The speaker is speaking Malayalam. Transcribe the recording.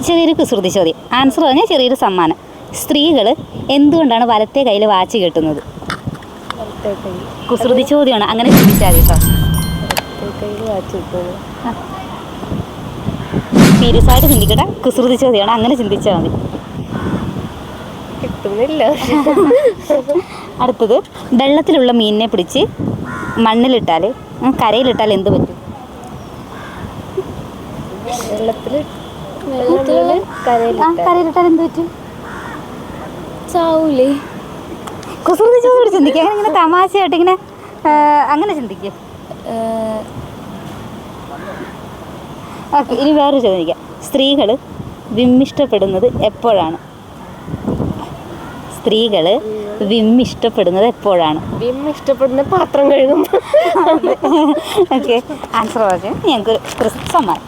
ചെറിയൊരു കുസൃതി ചോദ്യം. ആൻസർ പറഞ്ഞാൽ ചെറിയൊരു സമ്മാനം. സ്ത്രീകൾ എന്തുകൊണ്ടാണ് വലത്തെ കയ്യിൽ വാച്ച് കെട്ടുന്നത്? കുസൃതി ചോദ്യമാണ്, അങ്ങനെ ചിന്തിച്ചാൽ കേട്ടോ. സീരിയസ് ആയിട്ട് ചിന്തിക്കട്ടെ, കുസൃതി ചോദ്യമാണ്, അങ്ങനെ ചിന്തിച്ചാൽ മതി. അടുത്തത്, വെള്ളത്തിലുള്ള മീനിനെ പിടിച്ച് മണ്ണിലിട്ടാൽ കരയിലിട്ടാൽ എന്ത് പറ്റും? കരയിലിട്ടാൽ എന്ത് പറ്റും? ചാവൂലേ? കുസൃതി ചോദ്യം ചിന്തിക്കുക, അങ്ങനെ ഇങ്ങനെ തമാശയായിട്ട് ഇങ്ങനെ അങ്ങനെ ചിന്തിക്കുക. ഓക്കെ, ഇനി വേറൊരു ചോദിക്കാം. സ്ത്രീകൾ വിമ്മിഷ്ടപ്പെടുന്നത് എപ്പോഴാണ്? സ്ത്രീകൾ വിമ്മിഷ്ടപ്പെടുന്നത് എപ്പോഴാണ്? വിമ്മിഷ്ടപ്പെടുന്ന പാത്രം കഴുകും. Okay, answer okay. ഞങ്ങൾക്ക് സമ്മാനം.